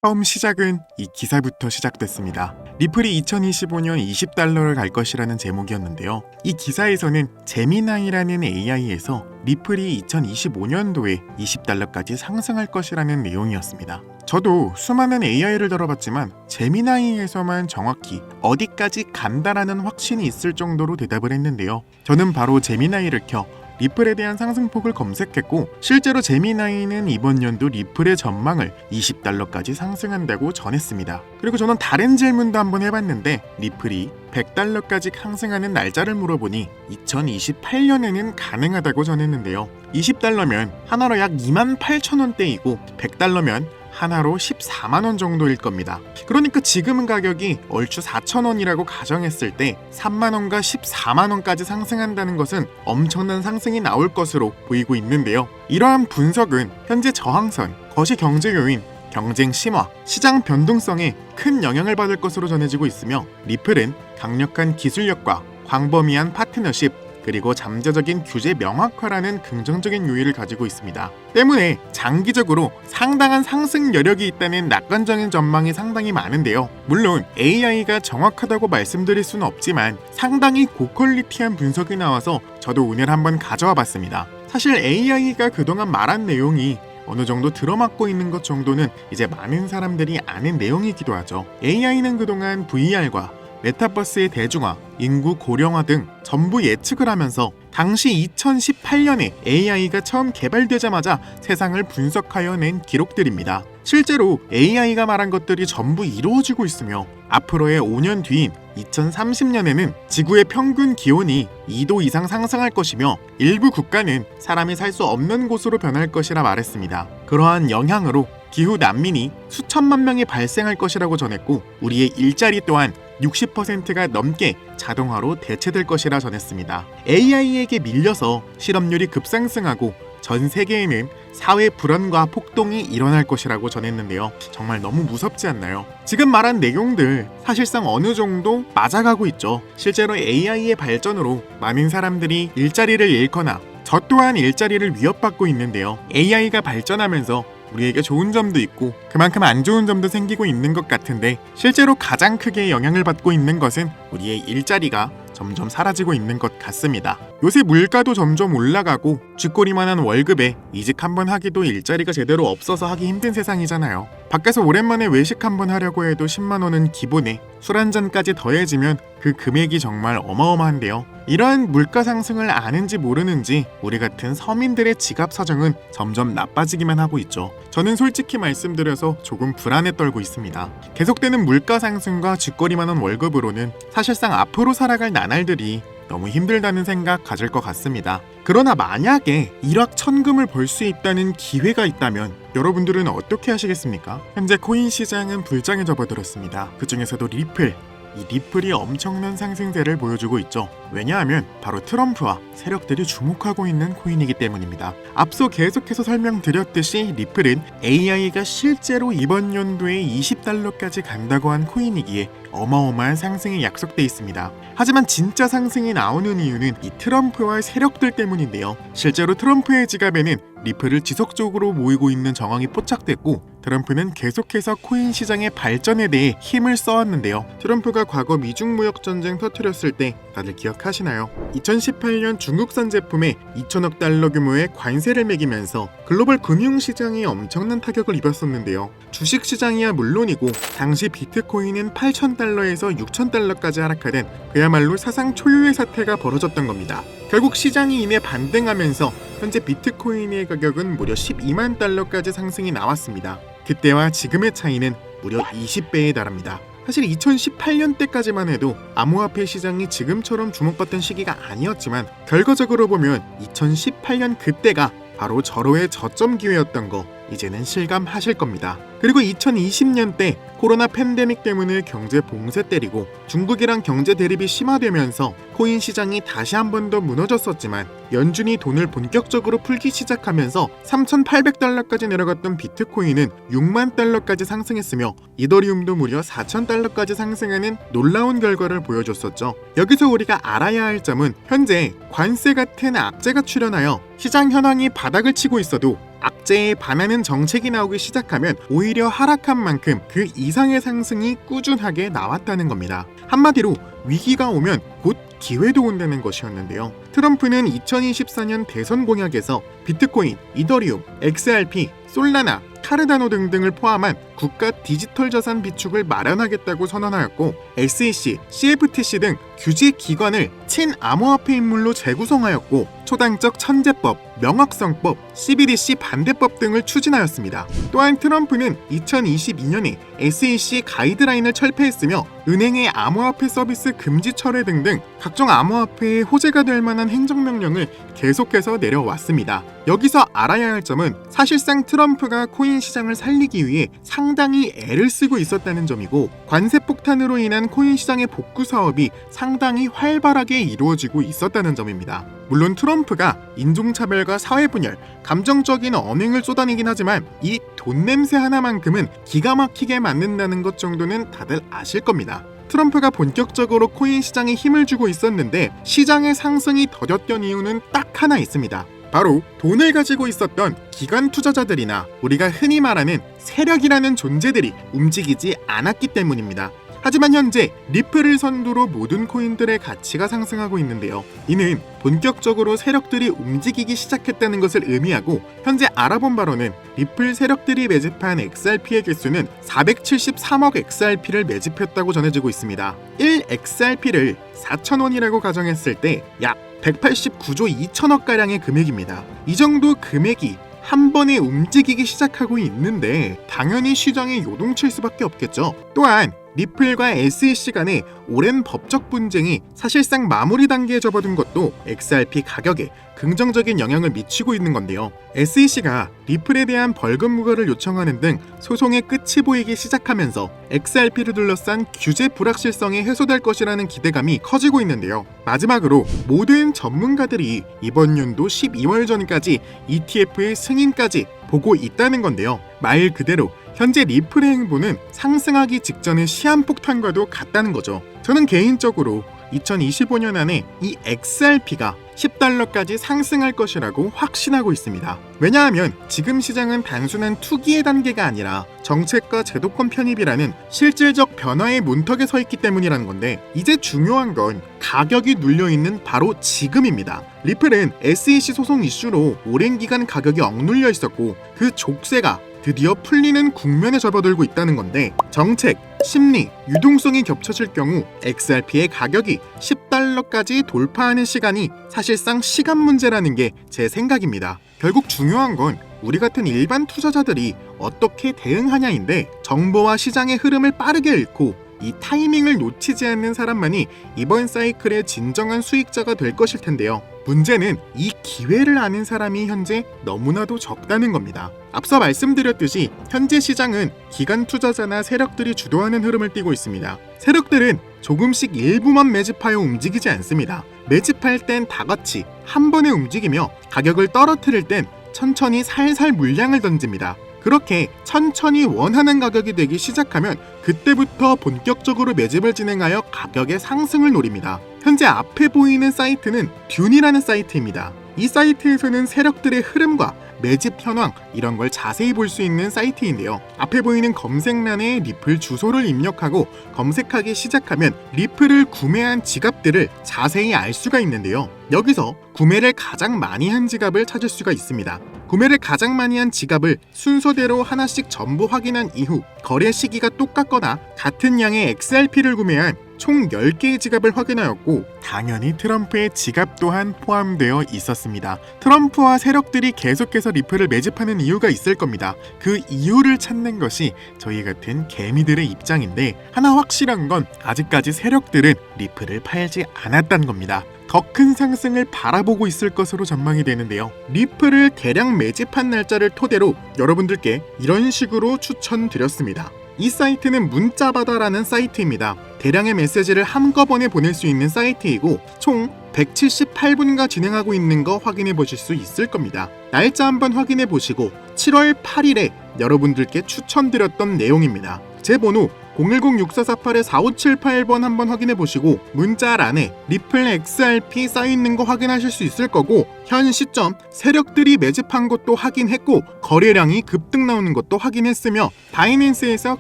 처음 시작은 이 기사부터 시작됐습니다. 리플이 2025년 20달러를 갈 것이라는 제목이었는데요. 이 기사에서는 제미나이라는 AI에서 리플이 2025년도에 20달러까지 상승할 것이라는 내용이었습니다. 저도 수많은 AI를 들어봤지만 제미나이에서만 정확히 어디까지 간다라는 확신이 있을 정도로 대답을 했는데요. 저는 바로 제미나이를 켜 리플에 대한 상승폭을 검색했고 실제로 제미나이는 이번 연도 리플의 전망을 20달러까지 상승한다고 전했습니다. 그리고 저는 다른 질문도 한번 해봤는데 리플이 100달러까지 상승하는 날짜를 물어보니 2028년에는 가능하다고 전했는데요. 20달러면 하나로 약 28,000원대이고 100달러면 하나로 14만원 정도일 겁니다. 그러니까 지금은 가격이 얼추 4,000원이라고 가정했을 때 3만원과 14만원까지 상승한다는 것은 엄청난 상승이 나올 것으로 보이고 있는데요. 이러한 분석은 현재 저항선, 거시 경제 요인, 경쟁 심화, 시장 변동성에 큰 영향을 받을 것으로 전해지고 있으며 리플은 강력한 기술력과 광범위한 파트너십, 그리고 잠재적인 규제 명확화라는 긍정적인 요인을 가지고 있습니다. 때문에 장기적으로 상당한 상승 여력이 있다는 낙관적인 전망이 상당히 많은데요. 물론 AI가 정확하다고 말씀드릴 수는 없지만 상당히 고퀄리티한 분석이 나와서 저도 오늘 한번 가져와 봤습니다. 사실 AI가 그동안 말한 내용이 어느 정도 들어맞고 있는 것 정도는 이제 많은 사람들이 아는 내용이기도 하죠. AI는 그동안 VR과 메타버스의 대중화, 인구 고령화 등 전부 예측을 하면서 당시 2018년에 AI가 처음 개발되자마자 세상을 분석하여 낸 기록들입니다. 실제로 AI가 말한 것들이 전부 이루어지고 있으며 앞으로의 5년 뒤인 2030년에는 지구의 평균 기온이 2도 이상 상승할 것이며 일부 국가는 사람이 살 수 없는 곳으로 변할 것이라 말했습니다. 그러한 영향으로 기후 난민이 수천만 명이 발생할 것이라고 전했고 우리의 일자리 또한 60%가 넘게 자동화로 대체될 것이라 전했습니다. AI에게 밀려서 실업률이 급상승하고 전 세계에는 사회 불안과 폭동이 일어날 것이라고 전했는데요. 정말 너무 무섭지 않나요? 지금 말한 내용들 사실상 어느 정도 맞아가고 있죠. 실제로 AI의 발전으로 많은 사람들이 일자리를 잃거나 저 또한 일자리를 위협받고 있는데요. AI가 발전하면서 우리에게 좋은 점도 있고 그만큼 안 좋은 점도 생기고 있는 것 같은데 실제로 가장 크게 영향을 받고 있는 것은 우리의 일자리가 점점 사라지고 있는 것 같습니다. 요새 물가도 점점 올라가고 쥐꼬리만한 월급에 이직 한번 하기도 일자리가 제대로 없어서 하기 힘든 세상이잖아요. 밖에서 오랜만에 외식 한번 하려고 해도 10만원은 기본에 술 한잔까지 더해지면 그 금액이 정말 어마어마한데요. 이러한 물가 상승을 아는지 모르는지 우리 같은 서민들의 지갑 사정은 점점 나빠지기만 하고 있죠. 저는 솔직히 말씀드려서 조금 불안에 떨고 있습니다. 계속되는 물가 상승과 쥐꼬리만한 월급으로는 사실상 앞으로 살아갈 나날들이 너무 힘들다는 생각 가질 것 같습니다. 그러나 만약에 일확천금을 벌 수 있다는 기회가 있다면 여러분들은 어떻게 하시겠습니까? 현재 코인 시장은 불장에 접어들었습니다. 그 중에서도 리플, 이 리플이 엄청난 상승세를 보여주고 있죠. 왜냐하면 바로 트럼프와 세력들이 주목하고 있는 코인이기 때문입니다. 앞서 계속해서 설명드렸듯이 리플은 AI가 실제로 이번 연도에 20달러까지 간다고 한 코인이기에 어마어마한 상승이 약속돼 있습니다. 하지만 진짜 상승이 나오는 이유는 이 트럼프와 세력들 때문인데요. 실제로 트럼프의 지갑에는 리플을 지속적으로 모이고 있는 정황이 포착됐고 트럼프는 계속해서 코인 시장의 발전에 대해 힘을 써왔는데요. 트럼프가 과거 미중 무역 전쟁 터뜨렸을 때 다들 기억하시나요? 2018년 중국산 제품에 2천억 달러 규모의 관세를 매기면서 글로벌 금융시장에 엄청난 타격을 입었었는데요. 주식시장이야 물론이고 당시 비트코인은 8,000달러에서 6,000달러까지 하락하는 그야말로 사상 초유의 사태가 벌어졌던 겁니다. 결국 시장이 이내 반등하면서 현재 비트코인의 가격은 무려 12만 달러까지 상승이 나왔습니다. 그때와 지금의 차이는 무려 20배에 달합니다. 사실 2018년 때까지만 해도 암호화폐 시장이 지금처럼 주목받던 시기가 아니었지만 결과적으로 보면 2018년 그때가 바로 절호의 저점 기회였던 거 이제는 실감하실 겁니다. 그리고 2020년 때 코로나 팬데믹 때문에 경제 봉쇄 때리고 중국이랑 경제 대립이 심화되면서 코인 시장이 다시 한 번 더 무너졌었지만 연준이 돈을 본격적으로 풀기 시작하면서 3,800달러까지 내려갔던 비트코인은 6만 달러까지 상승했으며 이더리움도 무려 4,000달러까지 상승하는 놀라운 결과를 보여줬었죠. 여기서 우리가 알아야 할 점은 현재 관세 같은 악재가 출현하여 시장 현황이 바닥을 치고 있어도 악재에 반하는 정책이 나오기 시작하면 오히려 하락한 만큼 그 이상의 상승이 꾸준하게 나왔다는 겁니다. 한마디로 위기가 오면 곧 기회도 온다는 것이었는데요. 트럼프는 2024년 대선 공약에서 비트코인, 이더리움, XRP, 솔라나, 카르다노 등등을 포함한 국가 디지털 자산 비축을 마련하겠다고 선언하였고, SEC, CFTC 등 규제 기관을 친암호화폐 인물로 재구성하였고, 초당적 천재법, 명확성법, CBDC 반대법 등을 추진하였습니다. 또한 트럼프는 2022년에 SEC 가이드라인을 철폐했으며 은행의 암호화폐 서비스 금지 철회 등등 각종 암호화폐의 호재가 될 만한 행정명령을 계속해서 내려왔습니다. 여기서 알아야 할 점은 사실상 트럼프가 코인 시장을 살리기 위해 상당히 애를 쓰고 있었다는 점이고, 관세 폭탄으로 인한 코인 시장의 복구 사업이 상당히 활발하게 이루어지고 있었다는 점입니다. 물론 트럼프가 인종차별과 사회분열, 감정적인 언행을 쏟아내긴 하지만 이 돈 냄새 하나만큼은 기가 막히게 맞는다는 것 정도는 다들 아실 겁니다. 트럼프가 본격적으로 코인 시장에 힘을 주고 있었는데 시장의 상승이 더뎠던 이유는 딱 하나 있습니다. 바로 돈을 가지고 있었던 기관 투자자들이나 우리가 흔히 말하는 세력이라는 존재들이 움직이지 않았기 때문입니다. 하지만 현재 리플을 선두로 모든 코인들의 가치가 상승하고 있는데요. 이는 본격적으로 세력들이 움직이기 시작했다는 것을 의미하고, 현재 알아본 바로는 리플 세력들이 매집한 XRP의 개수는 473억 XRP를 매집했다고 전해지고 있습니다. 1XRP를 4,000원이라고 가정했을 때 약 189조 2천억가량의 금액입니다. 이 정도 금액이 한 번에 움직이기 시작하고 있는데 당연히 시장에 요동칠 수밖에 없겠죠. 또한 리플과 SEC 간의 오랜 법적 분쟁이 사실상 마무리 단계에 접어든 것도 XRP 가격에 긍정적인 영향을 미치고 있는 건데요. SEC가 리플에 대한 벌금 부과를 요청하는 등 소송의 끝이 보이기 시작하면서 XRP를 둘러싼 규제 불확실성이 해소될 것이라는 기대감이 커지고 있는데요. 마지막으로 모든 전문가들이 이번 연도 12월 전까지 ETF의 승인까지 보고 있다는 건데요. 말 그대로 현재 리플의 행보는 상승하기 직전의 시한폭탄과도 같다는 거죠. 저는 개인적으로 2025년 안에 이 XRP가 10달러까지 상승할 것이라고 확신하고 있습니다. 왜냐하면 지금 시장은 단순한 투기의 단계가 아니라 정책과 제도권 편입이라는 실질적 변화의 문턱에 서 있기 때문이라는 건데, 이제 중요한 건 가격이 눌려있는 바로 지금입니다. 리플은 SEC 소송 이슈로 오랜 기간 가격이 억눌려 있었고 그 족쇄가 드디어 풀리는 국면에 접어들고 있다는 건데, 정책, 심리, 유동성이 겹쳐질 경우 XRP의 가격이 10달러까지 돌파하는 시간이 사실상 시간 문제라는 게 제 생각입니다. 결국 중요한 건 우리 같은 일반 투자자들이 어떻게 대응하냐인데, 정보와 시장의 흐름을 빠르게 읽고 이 타이밍을 놓치지 않는 사람만이 이번 사이클의 진정한 수익자가 될 것일 텐데요. 문제는 이 기회를 아는 사람이 현재 너무나도 적다는 겁니다. 앞서 말씀드렸듯이 현재 시장은 기관 투자자나 세력들이 주도하는 흐름을 띠고 있습니다. 세력들은 조금씩 일부만 매집하여 움직이지 않습니다. 매집할 땐 다 같이 한 번에 움직이며 가격을 떨어뜨릴 땐 천천히 살살 물량을 던집니다. 그렇게 천천히 원하는 가격이 되기 시작하면 그때부터 본격적으로 매집을 진행하여 가격의 상승을 노립니다. 현재 앞에 보이는 사이트는 듄이라는 사이트입니다. 이 사이트에서는 세력들의 흐름과 매집 현황 이런 걸 자세히 볼 수 있는 사이트인데요. 앞에 보이는 검색란에 리플 주소를 입력하고 검색하기 시작하면 리플을 구매한 지갑들을 자세히 알 수가 있는데요. 여기서 구매를 가장 많이 한 지갑을 찾을 수가 있습니다. 구매를 가장 많이 한 지갑을 순서대로 하나씩 전부 확인한 이후 거래 시기가 똑같거나 같은 양의 XRP를 구매한 총 10개의 지갑을 확인하였고, 당연히 트럼프의 지갑 또한 포함되어 있었습니다. 트럼프와 세력들이 계속해서 리플을 매집하는 이유가 있을 겁니다. 그 이유를 찾는 것이 저희 같은 개미들의 입장인데, 하나 확실한 건 아직까지 세력들은 리플을 팔지 않았다는 겁니다. 더 큰 상승을 바라보고 있을 것으로 전망이 되는데요. 리플을 대량 매집한 날짜를 토대로 여러분들께 이런 식으로 추천드렸습니다. 이 사이트는 문자바다라는 사이트입니다. 대량의 메시지를 한꺼번에 보낼 수 있는 사이트이고 총 178분가 진행하고 있는 거 확인해 보실 수 있을 겁니다. 날짜 한번 확인해 보시고 7월 8일에 여러분들께 추천드렸던 내용입니다. 제 번호 010-6448-4578번 한번 확인해 보시고 문자란에 리플 XRP 써있는 거 확인하실 수 있을 거고, 현 시점 세력들이 매집한 것도 확인했고 거래량이 급등 나오는 것도 확인했으며 바이낸스에서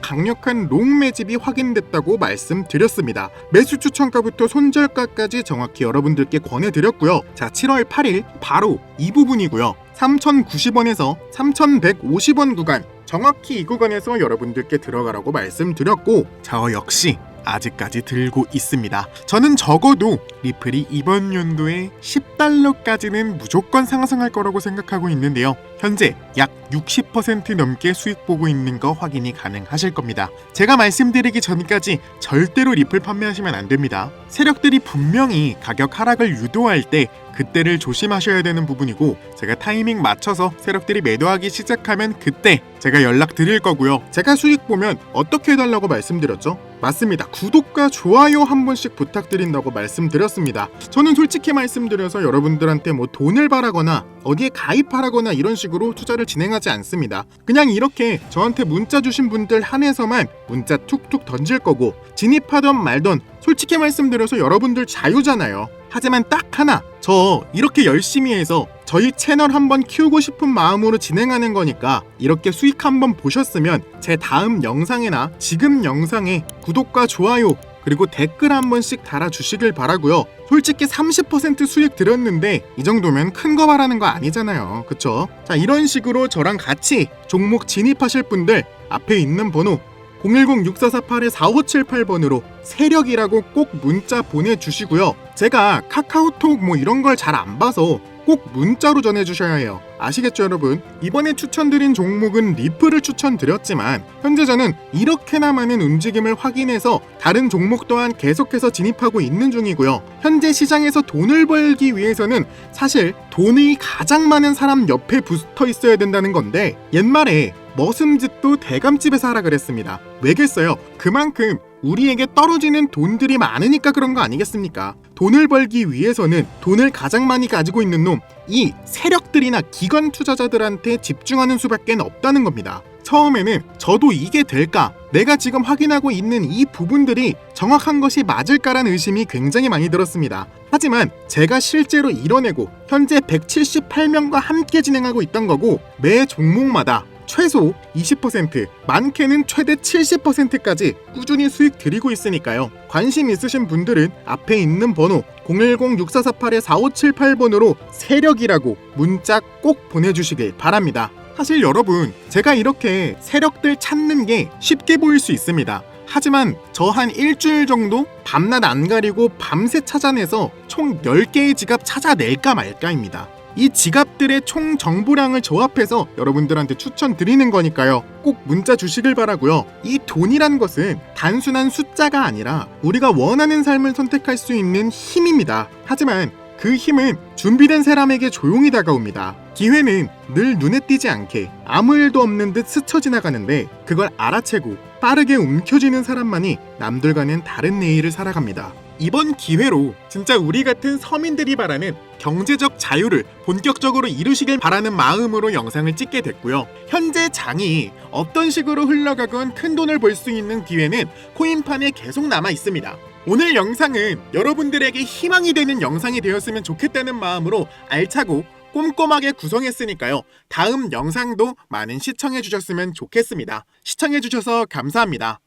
강력한 롱 매집이 확인됐다고 말씀드렸습니다. 매수 추천가부터 손절가까지 정확히 여러분들께 권해드렸고요. 자, 7월 8일 바로 이 부분이고요. 3,090원에서 3,150원 구간, 정확히 이 구간에서 여러분들께 들어가라고 말씀드렸고, 저 역시 아직까지 들고 있습니다. 저는 적어도 리플이 이번 연도에 10달러까지는 무조건 상승할 거라고 생각하고 있는데요. 현재 약 60% 넘게 수익 보고 있는 거 확인이 가능하실 겁니다. 제가 말씀드리기 전까지 절대로 리플 판매하시면 안 됩니다. 세력들이 분명히 가격 하락을 유도할 때 그때를 조심하셔야 되는 부분이고, 제가 타이밍 맞춰서 세력들이 매도하기 시작하면 그때 제가 연락 드릴 거고요. 제가 수익 보면 어떻게 해달라고 말씀드렸죠? 맞습니다. 구독과 좋아요 한 번씩 부탁드린다고 말씀드렸습니다. 저는 솔직히 말씀드려서 여러분들한테 뭐 돈을 바라거나 어디에 가입하라거나 이런 식으로 투자를 진행하지 않습니다. 그냥 이렇게 저한테 문자 주신 분들 한해서만 문자 툭툭 던질 거고, 진입하던 말던 솔직히 말씀드려서 여러분들 자유잖아요. 하지만 딱 하나, 저 이렇게 열심히 해서 저희 채널 한번 키우고 싶은 마음으로 진행하는 거니까 이렇게 수익 한번 보셨으면 제 다음 영상이나 지금 영상에 구독과 좋아요 그리고 댓글 한 번씩 달아주시길 바라고요. 솔직히 30% 수익 들였는데 이 정도면 큰 거 바라는 거 아니잖아요. 그쵸? 자, 이런 식으로 저랑 같이 종목 진입하실 분들 앞에 있는 번호 010-6448-4578번으로 세력이라고 꼭 문자 보내주시고요. 제가 카카오톡 뭐 이런 걸 잘 안 봐서 꼭 문자로 전해주셔야 해요. 아시겠죠, 여러분? 이번에 추천드린 종목은 리플을 추천드렸지만 현재 저는 이렇게나 많은 움직임을 확인해서 다른 종목 또한 계속해서 진입하고 있는 중이고요. 현재 시장에서 돈을 벌기 위해서는 사실 돈이 가장 많은 사람 옆에 붙어 있어야 된다는 건데, 옛말에 머슴집도 대감집에서 하라 그랬습니다. 왜겠어요? 그만큼 우리에게 떨어지는 돈들이 많으니까 그런 거 아니겠습니까? 돈을 벌기 위해서는 돈을 가장 많이 가지고 있는 놈, 이 세력들이나 기관 투자자들한테 집중하는 수밖에 없다는 겁니다. 처음에는 저도 이게 될까? 내가 지금 확인하고 있는 이 부분들이 정확한 것이 맞을까라는 의심이 굉장히 많이 들었습니다. 하지만 제가 실제로 이뤄내고 현재 178명과 함께 진행하고 있던 거고, 매 종목마다 최소 20%, 많게는 최대 70%까지 꾸준히 수익 드리고 있으니까요. 관심 있으신 분들은 앞에 있는 번호 010-6448-4578번으로 세력이라고 문자 꼭 보내주시길 바랍니다. 사실 여러분, 제가 이렇게 세력들 찾는 게 쉽게 보일 수 있습니다. 하지만 저 한 일주일 정도 밤낮 안 가리고 밤새 찾아내서 총 10개의 지갑 찾아낼까 말까입니다. 이 지갑들의 총 정보량을 조합해서 여러분들한테 추천드리는 거니까요. 꼭 문자 주시길 바라고요. 이 돈이란 것은 단순한 숫자가 아니라 우리가 원하는 삶을 선택할 수 있는 힘입니다. 하지만 그 힘은 준비된 사람에게 조용히 다가옵니다. 기회는 늘 눈에 띄지 않게 아무 일도 없는 듯 스쳐 지나가는데, 그걸 알아채고 빠르게 움켜쥐는 사람만이 남들과는 다른 내일을 살아갑니다. 이번 기회로 진짜 우리 같은 서민들이 바라는 경제적 자유를 본격적으로 이루시길 바라는 마음으로 영상을 찍게 됐고요. 현재 장이 어떤 식으로 흘러가건 큰 돈을 벌 수 있는 기회는 코인판에 계속 남아 있습니다. 오늘 영상은 여러분들에게 희망이 되는 영상이 되었으면 좋겠다는 마음으로 알차고 꼼꼼하게 구성했으니까요. 다음 영상도 많은 시청해 주셨으면 좋겠습니다. 시청해 주셔서 감사합니다.